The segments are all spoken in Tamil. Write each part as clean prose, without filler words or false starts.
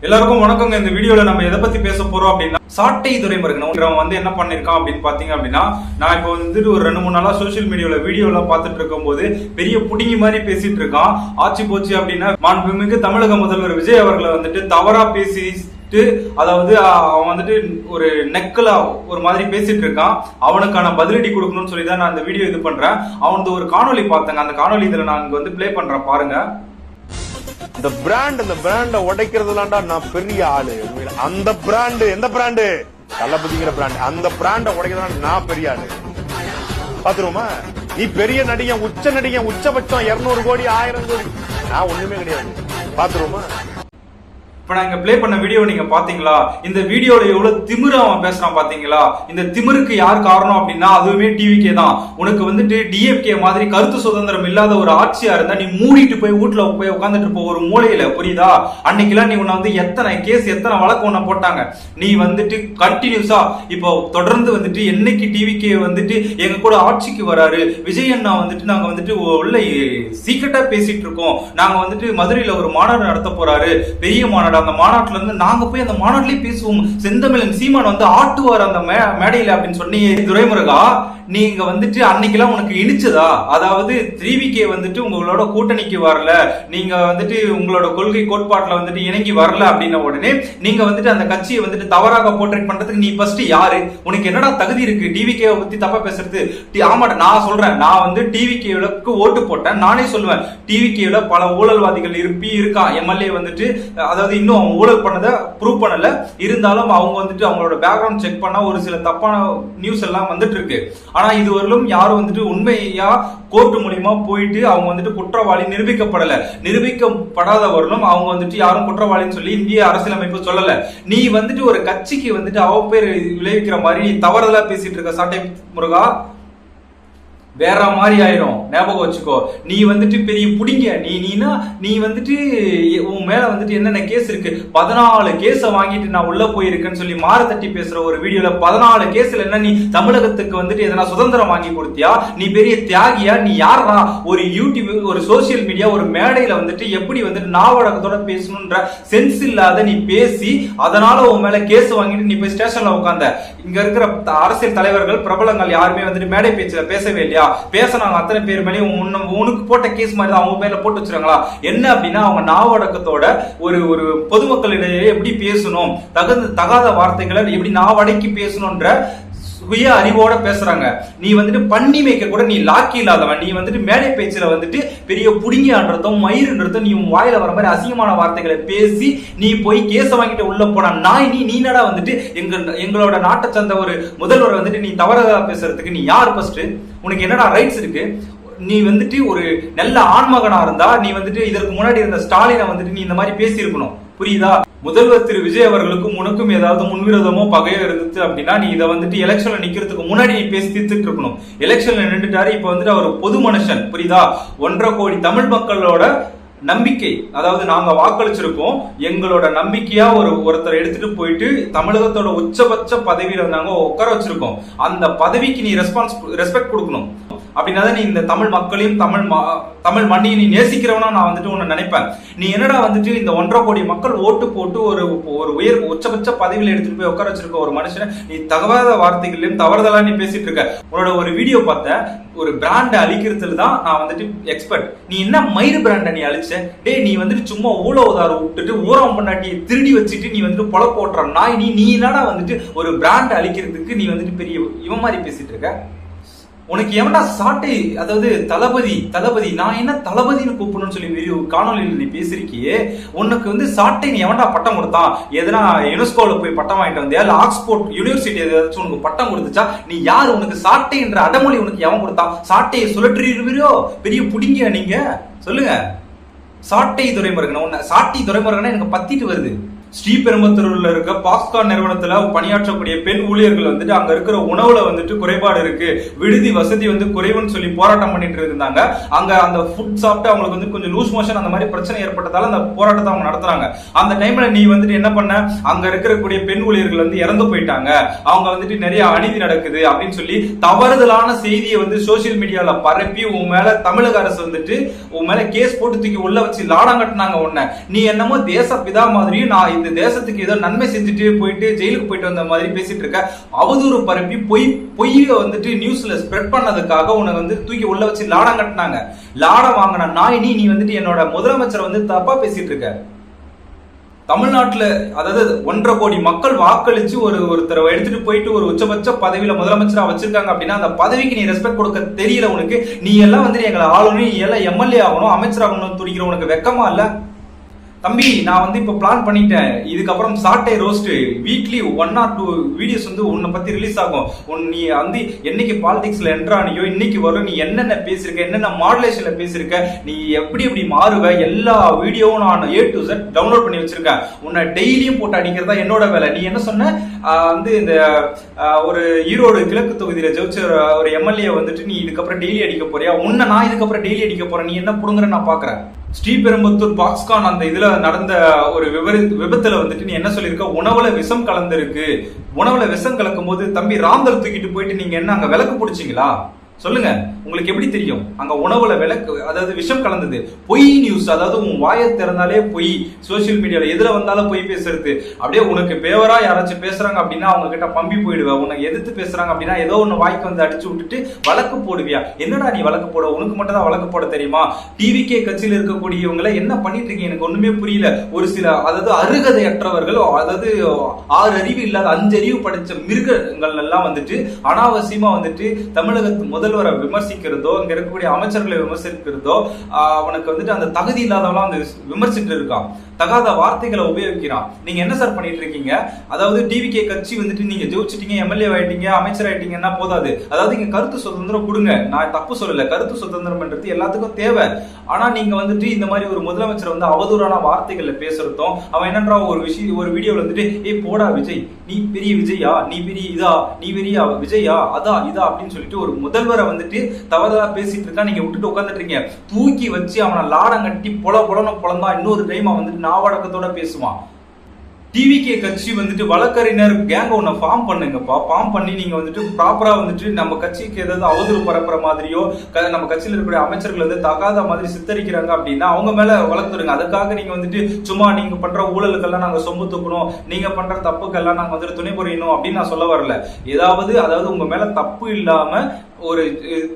எல்லாருக்கும் வணக்கங்க. இந்த வீடியோல நம்ம எதை பத்தி பேச போறோம் அப்படின்னா சாட்டை துரைமுருகன் வந்து என்ன பண்ணிருக்கான் அப்படின்னு பாத்தீங்க அப்படின்னா, நான் இப்போ வந்துட்டு ஒரு 2-3 நாளா சோசியல் மீடியால வீடியோ எல்லாம் பார்த்துட்டு இருக்கும் போது பெரிய புடிங்கி மாதிரி பேசிட்டு இருக்கான். ஆட்சி போச்சு அப்படின்னா மாண்புமிகு தமிழக முதல்வர் விஜய் அவர்களை வந்துட்டு தவறா பேசி, அதாவது அவன் வந்துட்டு ஒரு நெக்கல ஒரு மாதிரி பேசிட்டு இருக்கான். அவனுக்கான பதிலடி கொடுக்கணும்னு சொல்லி தான் நான் இந்த வீடியோ இது பண்றேன். அவனது ஒரு காணொலி பார்த்தேங்க. அந்த காணொலி இதுல நான் இங்க வந்து பிளே பண்றேன், பாருங்க. இந்த பிராண்ட உடைக்கிறதுலாண்டா நான் பெரிய ஆளு. அந்த பிராண்ட், எந்த பிராண்டு? தளபதிங்கிற பிராண்ட். அந்த பிராண்ட உடைக்கிறதுல நான் பெரிய ஆளு. பாத்துருவோமா? நீ பெரிய நடிகன், உச்ச நடிகன், உச்சபட்சம் 200 கோடி 1000 கோடி. நான் ஒண்ணுமே கிடையாது. பாத்துருவோமா? இப்ப நான் இங்க பிளே பண்ண வீடியோ நீங்க பாத்தீங்களா? இந்த வீடியோல எவ்வளவு திமிரு அவன் பேசுறான் பாத்தீங்களா? இந்த திமிருக்கு யார் காரணம் அப்படின்னா அதுவுமே டிவிகே தான். உனக்கு வந்துட்டு டிஎம்கே மாதிரி கருத்து சுதந்திரம் இல்லாத ஒரு ஆட்சியா இருந்தா நீ மூடிட்டு போய் வீட்டுல போய் உட்காந்துட்டு இருப்ப ஒரு மூலையில, புரியுதா? அன்னைக்கெல்லாம் நீ உன்னை வந்து எத்தனை கேஸ் எத்தனை வழக்கு உன்னை போட்டாங்க. நீ வந்துட்டு கண்டினியூஸா இப்போ தொடர்ந்து வந்துட்டு என்னைக்கு டிவிகே வந்துட்டு எங்க கூட ஆட்சிக்கு வராரு, விஜய் அண்ணா வந்துட்டு நாங்க வந்துட்டு உள்ள சீக்கிரட்டா பேசிட்டு இருக்கோம், நாங்க வந்துட்டு மதுரையில ஒரு மாநாடு நடத்த போறாரு, பெரிய மாநாடு, அந்த மாநாட்டுல இருந்து நாங்க போய் அந்த மாநாட்டிலே பேசுவோம், செந்தமிழன் சீமான் வந்து ஆட்டுவார் அந்த மேடையில அப்படின்னு சொன்னீங்க துரைமுருகா. நீங்க வந்துட்டு அன்னைக்கெல்லாம் உனக்கு இனிச்சதா? அதாவது டிவிகே வந்துட்டு உங்களோட கூட்டணிக்கு வரல, நீங்க வந்துட்டு உங்களோட கொள்கை கோட்பாட்டுல வந்துட்டு இணங்கி வரல அப்படின்ன உடனே நீங்க வந்துட்டு அந்த கட்சியை வந்துட்டு தவறாக போர்ட்ரேட் பண்றதுக்கு நீ ஃபர்ஸ்ட் யாரு? உனக்கு என்னடா தகுதி இருக்கு டிவிகே பத்தி தப்பா பேசுறது? ஆமாடா, நான் சொல்றேன், நான் வந்து டிவிகேவுக்கு ஓட்டு போட்டேன். நானே சொல்லுவேன், டிவிகேல பல ஊழல்வாதிகள் இருக்கா. எம்எல்ஏ வந்துட்டு அதாவது இன்னும் அவங்க ஊழல் பண்ணதை ப்ரூவ் பண்ணல, இருந்தாலும் அவங்க வந்துட்டு அவங்களோட பேக்ரவுண்ட் செக் பண்ணா ஒரு சில தப்பான நியூஸ் எல்லாம் வந்துட்டு இருக்கு. ஆனா இதுவரையிலும் யாரும் வந்துட்டு உண்மையா கோர்ட் மூலியமா போயிட்டு அவங்க வந்துட்டு குற்றவாளி நிரூபிக்கப்படாதவர்களும் அவங்க வந்துட்டு யாரும் குற்றவாளின்னு சொல்லி இந்திய அரசியலமைப்பு சொல்லல. நீ வந்துட்டு ஒரு கட்சிக்கு வந்துட்டு அவ பேர் விளைவிக்கிற மாதிரி நீ தவறுதலா பேசிட்டு இருக்க சாட்டை முருகா, வேற மாதிரி ஆயிரும். ஞாபகம் வச்சுக்கோ. நீ வந்துட்டு பெரிய புடிங்க. நீ வந்துட்டு உன் மேல வந்துட்டு என்னென்ன கேஸ் இருக்கு? 14 கேஸ வாங்கிட்டு நான் உள்ள போயிருக்கேன்னு சொல்லி மாற தட்டி பேசுற ஒரு வீடியோல 14 கேஸ்ல என்ன நீ தமிழகத்துக்கு வந்துட்டு எதனா சுதந்திரம் வாங்கி கொடுத்தியா? நீ பெரிய தியாகியா? நீ யாரா? ஒரு யூடியூப், ஒரு சோசியல் மீடியா, ஒரு மேடையில வந்துட்டு எப்படி வந்துட்டு நாவடக்கத்தோட பேசணும்ன்ற சென்ஸ் இல்லாத நீ பேசி அதனால உன் மேல கேஸ் வாங்கிட்டு நீ போய் ஸ்டேஷன்ல உட்கார்ந்த. இங்க இருக்கிற அரசியல் தலைவர்கள் பிரபலங்கள் யாருமே வந்துட்டு மேடை பேச்சுல பேசவே இல்லையா? பேசினாங்க. அத்தனை பேர் மேலேயும் உனக்கு போட்ட கேஸ் மாதிரி அவங்க மேல போட்டு வச்சிருக்காங்களா? என்ன அப்படின்னா அவங்க நாவடக்கத்தோட ஒரு பொதுமக்களிடையே எப்படி பேசணும், தகாத வார்த்தைகளை எப்படி நாவடக்கி பேசணும்ன்ற சுய அறிவோட பேசுறாங்க. நீ வந்துட்டு பண்ணி மேய்க்க கூட நீ லாக்கி இல்லாதவன். நீ வந்துட்டு மேடை பேச்சுல வந்துட்டு பெரிய புடுங்கியான்றதும் மயிருன்றதும் நீ வாயில வர மாதிரி அசிங்கமான வார்த்தைகளை பேசி நீ போய் கேஸ வாங்கிட்டு உள்ள போன நாய் நீ என்னடா வந்துட்டு எங்களோட நாட்டை சேர்ந்த ஒரு முதல்வர் வந்துட்டு நீ தவறதா பேசுறதுக்கு நீ யார்? ஃபர்ஸ்ட் உனக்கு என்னடா ரைட்ஸ் இருக்கு? நீ வந்துட்டு ஒரு நல்ல ஆண்மகனா இருந்தா நீ வந்துட்டு இதற்கு முன்னாடி இருந்த ஸ்டாலினை வந்துட்டு நீ இந்த மாதிரி பேசி இருக்கணும், புரியுதா? முதல்வர் திரு விஜய் அவர்களுக்கும் உனக்கும் ஏதாவது முன்விரோதமோ பகையோ இருந்துச்சு அப்படின்னா நீ இதை வந்துட்டு எலெக்ஷன்ல நிக்கிறதுக்கு முன்னாடி நீ பேசி தீர்த்துட்டு இருக்கணும். எலெக்ஷன்ல நின்றுட்டாரு. இப்ப வந்துட்டு அவர் பொது மனுஷன், புரியுதா? 1.5 கோடி தமிழ் மக்களோட நம்பிக்கை, அதாவது நாங்க வாக்களிச்சிருக்கோம், எங்களோட நம்பிக்கையா ஒருத்தர் எடுத்துட்டு போயிட்டு தமிழகத்தோட உச்சபட்ச பதவியில நாங்க உட்கார வச்சிருக்கோம். அந்த பதவிக்கு நீ ரெஸ்பெக்ட் கொடுக்கணும். அப்படின்னா நீ இந்த தமிழ் மக்களையும் தமிழ் மண்ணையும் நீ நேசிக்கிறவனா நான் வந்துட்டு உன்னை நினைப்பேன். நீ என்னடா வந்துட்டு இந்த 1.5 கோடி மக்கள் ஓட்டு போட்டு ஒரு உச்சபட்ச பதவியில எடுத்துட்டு போய் உட்கார வச்சிருக்க ஒரு மனுஷனை நீ தகாத வார்த்தைகளையும் தவறுதலா நீ பேசிட்டு இருக்க. உன்னோட ஒரு வீடியோ பார்த்த, ஒரு பிராண்டை அழிக்கிறதுல தான் நான் வந்துட்டு எக்ஸ்பர்ட். நீ என்ன மயிறு பிராண்டை நீ அழிச்ச? டேய், நீ வந்துட்டு சும்மா ஊழவதாரம் விட்டுட்டு ஊரம் பண்ணாட்டியை திருடி வச்சுட்டு நீ வந்துட்டு பொழப்பு ஓட்டுற நாய். நீ என்னடா வந்துட்டு ஒரு பிராண்டை அழிக்கிறதுக்கு நீ வந்துட்டு பெரிய இவன் மாதிரி பேசிட்டு இருக்க? உனக்கு எவனா சாட்டை, அதாவது தளபதி நான் என்ன தளபதினு கூப்பிடணும்னு சொல்லி காணொலியில் நீ பேசிருக்கியே. உனக்கு வந்து சாட்டை நீ எவன்டா பட்டம் கொடுத்தான்? எதனா யுனெஸ்கோல போய் பட்டம் வாங்கிட்டு வந்தியா? இல்ல ஆக்ஸ்போர்ட் யூனிவர்சிட்டி ஏதாச்சும் உனக்கு பட்டம் கொடுத்துச்சா? நீ யாரு? உனக்கு சாட்டை என்ற அடமொழி உனக்கு எவன் கொடுத்தான்? சாட்டையை சுழற்றிடுவீரோ? பெரிய புடிங்க நீங்க, சொல்லுங்க. சாட்டை துரைமுருகன், சாட்டை துரைமுருகன் எனக்கு பத்திட்டு வருது. ஸ்ரீபெரும்புத்தூர்ல இருக்க பாஸ்கான் நிறுவனத்துல பணியாற்றக்கூடிய பெண் ஊழியர்கள் வந்துட்டு அங்க இருக்கிற உணவுல வந்துட்டு குறைபாடு இருக்கு, விடுதி வசதி வந்து குறைவுன்னு சொல்லி போராட்டம் பண்ணிட்டு இருந்தாங்க. அங்க அந்த ஃபுட் சாப்பிட்டு அவங்களுக்கு வந்து கொஞ்சம் லூஸ் மோஷன் அந்த மாதிரி பிரச்சனை ஏற்பட்டதால அந்த போராட்டத்தை அவங்க நடத்துறாங்க. அந்த டைம்ல நீ வந்துட்டு என்ன பண்ண? அங்க இருக்கக்கூடிய பெண் ஊழியர்கள் வந்து இறந்து போயிட்டாங்க, அவங்க வந்துட்டு நிறைய அநீதி நடக்குது அப்படின்னு சொல்லி தவறுதலான செய்தியை வந்து சோசியல் மீடியால பரப்பி உன் மேல தமிழக அரசு வந்துட்டு உன் மேல கேஸ் போட்டு தூக்கி உள்ள வச்சு லாடம் கட்டினாங்க. உன்ன நீ என்னமோ தேச பிதா மாதிரியும் நான் இந்த தேசத்துக்கு ஏதோ நன்மை செஞ்சுட்டு போயிட்டு ஜெயிலுக்கு போயிட்டு வந்த மாதிரி பேசிட்டு இருக்க. அவதூறு பரப்பி பொய்ய வந்துட்டு நியூஸ்ல ஸ்ப்ரெட் பண்ணதுக்காக உனக்கு வந்து தூக்கி உள்ள வச்சு லாடம் கட்டினாங்க. லாடம் வாங்கின நாய் நீ வந்துட்டு என்னோட முதலமைச்சரை வந்து தப்பா பேசிட்டு இருக்க. தமிழ்நாட்டுல அதாவது 1.5 கோடி மக்கள் வாக்களிச்சு ஒருத்தரை எடுத்துட்டு போயிட்டு ஒரு உச்சபட்ச பதவியில முதலமைச்சரா வச்சிருக்காங்க அப்படின்னா அந்த பதவிக்கு நீ ரெஸ்பெக்ட் கொடுக்க தெரியல உனக்கு. நீ எல்லாம் வந்து எங்களை ஆளணும், நீ எல்லாம் எம்எல்ஏ ஆகணும், அமைச்சர் ஆகணும்னு துடிக்கிற உனக்கு வெக்கமா இல்ல? தம்பி, நான் வந்து இப்ப பிளான் பண்ணிட்டேன். இதுக்கப்புறம் சாட்டை ரோஸ்ட் வீக்லி 1 or 2 வீடியோஸ் வந்து உன்னை பத்தி ரிலீஸ் ஆகும். நீ வந்து என்னைக்கு பாலிடிக்ஸ்ல என்ட்ரானியோ இன்னைக்கு வரும், நீ என்னென்ன பேசிருக்க, என்னென்ன மாடுலேஷன்ல பேசிருக்க, நீ எப்படி மாறுவ, எல்லா வீடியோவும் நான் A to Z டவுன்லோட் பண்ணி வச்சிருக்கேன். உன்னை டெய்லியும் போட்டு அடிக்கிறதா என்னோட வேலை. நீ என்ன சொன்ன, வந்து இந்த ஒரு ஈரோடு கிழக்கு தொகுதியில ஜெயிச்ச ஒரு எம்எல்ஏ வந்துட்டு நீ இதுக்கப்புறம் டெய்லி அடிக்க போறியா? உன்னை நான் இதுக்கப்புறம் டெய்லி அடிக்க போறேன். நீ என்ன புடுங்குற நான் பாக்குறேன். ஸ்ரீபெரும்புத்தூர் பாக்ஸ்கான் அந்த இதுல நடந்த ஒரு விபத்துல வந்துட்டு நீ என்ன சொல்லிருக்க, உணவுல விஷம் கலந்துருக்கு. உணவுல விஷம் கலக்கும் போது தம்பி ராந்தல் தூக்கிட்டு போயிட்டு நீங்க என்ன அங்க விளக்கு பிடிச்சிங்களா? சொல்லுங்க, உங்களுக்கு எப்படி தெரியும் அங்க உணவுல விளக்கு அதாவது விஷம் கலந்தது? பொய் நியூஸ், அதாவது உன் வாயை திறந்தாலே பொய். சோசியல் மீடியால எதுல வந்தாலும் பொய் பேசுறது. அப்படியே உனக்கு பேவரா யாராச்சும் பேசுறாங்க அப்படின்னா அவங்க கிட்ட பம்பி போயிடுவ. உனக்கு எதிர்த்து பேசுறாங்க அப்படின்னா ஏதோ ஒண்ணு வாய்க்கு வந்து அடிச்சு விட்டுட்டு வழக்கு போடுவியா? என்னடா நீ வழக்கு போட? உனக்கு மட்டும் தான் வழக்கு போட தெரியுமா? டிவிகே கட்சியில இருக்கக்கூடியவங்களை என்ன பண்ணிட்டு இருக்கீங்க எனக்கு ஒண்ணுமே புரியல. ஒரு சில அதாவது அருகதையற்றவர்கள், அதாவது 6 அறிவு இல்லாத 5 அறிவு படிச்ச மிருகங்கள் எல்லாம் வந்துட்டு அனாவசியமா வந்துட்டு தமிழகத்து முதல்வரை விமர்சிக்கிறதோ, இங்க இருக்கக்கூடிய அமைச்சர்களை விமர்சிக்கிறதோ, அவனுக்கு வந்துட்டு அந்த தகுதி இல்லாதவெல்லாம் வந்து விமர்சிட்டு இருக்கான். தகாத வார்த்தைகளை உபயோகிக்கிறான். நீங்க என்ன சார் பண்ணிட்டு இருக்கீங்க? அதாவது டிவிகே கட்சி வந்துட்டு நீங்க ஜெயிச்சிட்டீங்க, எம்எல்ஏ ஆயிட்டீங்க, அமைச்சர் ஆயிட்டீங்கன்னா போதாது. அதாவது இங்க கருத்து சுதந்திரம் கொடுங்க. நான் தப்பு சொல்லல, கருத்து சுதந்திரம்ன்றது எல்லாத்துக்கும் தேவை. ஆனா நீங்க வந்துட்டு இந்த மாதிரி ஒரு முதலமைச்சர் வந்து அவதூறான வார்த்தைகள்ல பேசுறதும், அவன் என்னன்றா ஒரு வீடியோல வந்துட்டு ஏய் போடா விஜய், நீ பெரிய விஜயா, நீ பெரிய இதா, நீ பெரிய விஜயா, அதா இதா அப்படின்னு சொல்லிட்டு ஒரு முதல்வரை வந்துட்டு தவறா பேசிட்டு இருக்கா. நீங்க விட்டுட்டு உட்கார்ந்துட்டு இருக்கீங்க. தூக்கி வச்சு அவனை லாடம் கட்டி பொலன்னு பொலந்தா இன்னொரு டைம் அவன் வந்துட்டு நாவடக்கத்தோட பேசுவான். டிவிகே கட்சி வந்துட்டு வழக்கறிஞர் கேங் ஒன்ன ஃபார்ம் பண்ணுங்கப்பா. ஃபார்ம் பண்ணி நீங்க வந்துட்டு ப்ராப்பரா வந்துட்டு நம்ம கட்சிக்கு ஏதாவது அவதூறு பரப்புற மாதிரியோ, நம்ம கட்சியில இருக்கிற அமைச்சர்கள் வந்து தகாத மாதிரி சித்தரிக்கிறாங்க அப்படின்னா அவங்க மேல வளர்த்துருங்க. அதுக்காக நீங்க வந்துட்டு சும்மா நீங்க பண்ற ஊழலுக்கெல்லாம் நாங்க சொம்பு தூக்கணும், நீங்க பண்ற தப்புக்கெல்லாம் நாங்க வந்துட்டு துணை புரியணும் அப்படின்னு நான் சொல்ல வரல. அதாவது உங்க மேல தப்பு இல்லாம ஒரு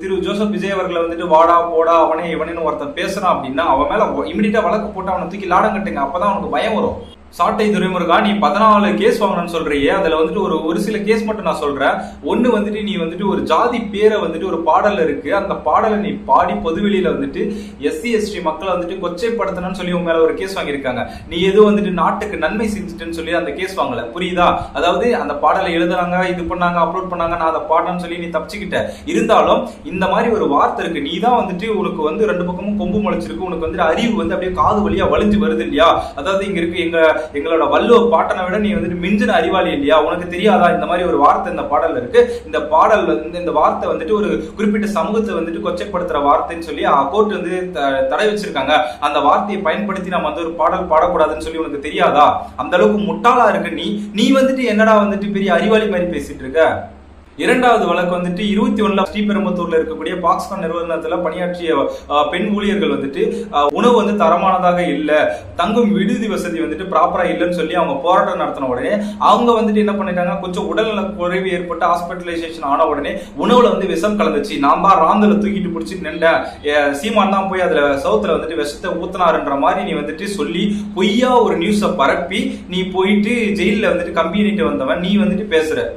திரு ஜோசப் விஜய் அவர்களை வந்துட்டு வாடா போடா அவனே இவனேன்னு ஒருத்தன் பேசுறான் அப்படின்னா அவன் மேல இமிடியா வழக்கு போட்டு அவனை தூக்கி லாடம் கட்டுங்க. அப்பதான் அவனுக்கு பயம் வரும். சாட்டை துரைமுருகா, நீ 14 கேஸ் வாங்கணும்னு சொல்றியே, அதுல வந்துட்டு ஒரு சில கேஸ் மட்டும் நான் சொல்றேன். ஒண்ணு வந்துட்டு நீ வந்துட்டு ஒரு ஜாதி பேரை வந்துட்டு ஒரு பாடல் இருக்கு, அந்த பாடலை நீ பாடி பொதுவெளியில வந்துட்டு SC ST மக்களை வந்துட்டு கொச்சைப்படுத்தணும்னு சொல்லி உன் மேல ஒரு கேஸ் வாங்கியிருக்காங்க. நீ எதுவும் வந்துட்டு நாட்டுக்கு நன்மை செஞ்சுட்டுன்னு சொல்லி அந்த கேஸ் வாங்கல, புரியுதா? அதாவது அந்த பாடலை எழுதுறாங்க, இது பண்ணாங்க, அப்லோட் பண்ணாங்க, நான் அதை பாடணும்னு சொல்லி நீ தப்பிச்சுக்கிட்ட. இருந்தாலும் இந்த மாதிரி ஒரு வார்த்தை இருக்கு, நீ தான் வந்துட்டு உனக்கு வந்து 2 பக்கமும் கொம்பு முளைச்சிருக்கு, உனக்கு வந்துட்டு அறிவு வந்து அப்படியே காது வழியா வலிஞ்சு வருது இல்லையா? அதாவது இங்க இருக்கு எங்களோட வள்ளுவ பாட்டனை விட நீ வந்துட்டு மிஞ்சின அறிவாளி இல்லையா? உனக்கு தெரியாதா இந்த மாதிரி ஒரு வார்த்தை இந்த பாடல்ல இருக்கு? இந்த பாடல் வந்து இந்த வார்த்தை வந்துட்டு ஒரு குறிப்பிட்ட சமூகத்தை வந்துட்டு கொச்சைப்படுத்துற வார்த்தைன்னு சொல்லி கோர்ட் வந்து தடை வச்சிருக்காங்க. அந்த வார்த்தையை பயன்படுத்தி நம்ம வந்து ஒரு பாடல் பாடக்கூடாதுன்னு சொல்லி உனக்கு தெரியாதா? அந்த அளவுக்கு முட்டாளா இருக்கு நீ வந்துட்டு என்னடா வந்துட்டு பெரிய அறிவாளி மாதிரி பேசிட்டு இருக்க. இரண்டாவது வழக்கு வந்துட்டு 21 ஸ்ரீபெரும்புத்தூர்ல இருக்கக்கூடிய பாக்ஸ்கான் நிறுவனத்துல பணியாற்றிய பெண் ஊழியர்கள் வந்துட்டு உணவு வந்து தரமானதாக இல்ல, தங்கும் விடுதி வசதி வந்துட்டு ப்ராப்பரா இல்லைன்னு சொல்லி அவங்க போராட்டம் நடத்தின உடனே அவங்க வந்துட்டு என்ன பண்ணிட்டாங்க, கொஞ்சம் உடல்நல குறைவு ஏற்பட்டு ஹாஸ்பிட்டலைசேஷன் ஆன உடனே உணவுல வந்து விஷம் கலந்துச்சு. நான் தான் ராந்தல தூக்கிட்டு பிடிச்சி நின்றேன், சீமான் தான் போய் அதுல சவுத்துல வந்துட்டு விஷத்தை ஊத்தினாருன்ற மாதிரி நீ வந்துட்டு சொல்லி பொய்யா ஒரு நியூஸை பரப்பி நீ போயிட்டு ஜெயில வந்துட்டு கம்பினிட்டு வந்தவன் நீ வந்துட்டு பேசுற.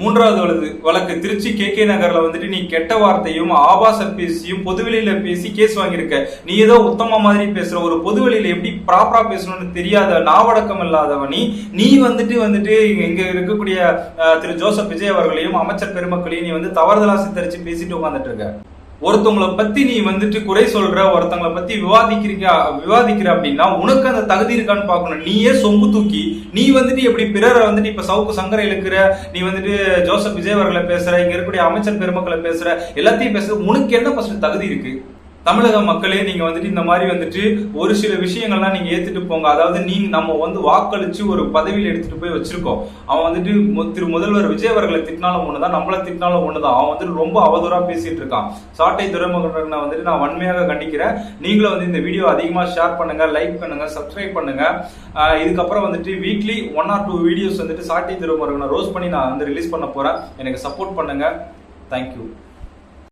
மூன்றாவது வழக்கு திருச்சி KK நகர்ல வந்துட்டு நீ கெட்ட வார்த்தையும் ஆபாச பேசியும் பொதுவெளியில பேசி கேஸ் வாங்கியிருக்க. நீ ஏதோ உத்தம மாதிரி பேசுற, ஒரு பொதுவெளியில எப்படி ப்ராப்பரா பேசணும்னு தெரியாத நாவடக்கம் இல்லாதவன் நீ வந்துட்டு இங்க இருக்கக்கூடிய திரு ஜோசப் விஜய் அவர்களையும் அமைச்சர் பெருமக்களையும் நீ வந்து தவறுதலா சித்தரிச்சு பேசிட்டு உட்கார்ந்துட்டு இருக்க. ஒருத்தவங்களை பத்தி நீ வந்துட்டு குறை சொல்ற, ஒருத்தவங்களை பத்தி விவாதிக்கிற அப்படின்னா உனக்கு அந்த தகுதி இருக்கான்னு பாக்கணும். நீயே சொம்பு தூக்கி நீ வந்துட்டு எப்படி பிறரை வந்துட்டு இப்ப சவுக்கு சங்கரை இழுக்கிற, நீ வந்துட்டு ஜோசப் விஜய் அவர்களை பேசுற, இங்க இருக்கக்கூடிய அமைச்சர் பெருமக்களை பேசுற, எல்லாத்தையும் பேசுற, உனக்கு என்ன ஃபர்ஸ்ட் தகுதி இருக்கு? தமிழக மக்களே நீங்க வந்துட்டு இந்த மாதிரி வந்துட்டு ஒரு சில விஷயங்கள்லாம் நீங்க ஏத்துட்டு போங்க. அதாவது நம்ம வந்து வாக்களிச்சு ஒரு பதவியில் எடுத்துட்டு போய் வச்சிருக்கோம். அவன் வந்துட்டு திரு முதல்வர் விஜய் அவர்களை திட்டினாலும் ஒண்ணுதான், நம்மள திட்டினாலும் ஒண்ணுதான். அவன் வந்துட்டு ரொம்ப அவதூறா பேசிட்டு இருக்கான். சாட்டை துறைமுகனை வந்துட்டு நான் வன்மையாக கண்டிக்கிறேன். நீங்களும் வந்து இந்த வீடியோ அதிகமா ஷேர் பண்ணுங்க, லைக் பண்ணுங்க, சப்ஸ்கிரைப் பண்ணுங்க. இதுக்கப்புறம் வந்துட்டு வீக்லி 1 or 2 வீடியோஸ் வந்துட்டு சாட்டை துறைமுகனை ரோஸ் பண்ணி நான் வந்து ரிலீஸ் பண்ண போறேன். எனக்கு சப்போர்ட் பண்ணுங்க. தேங்க்யூ.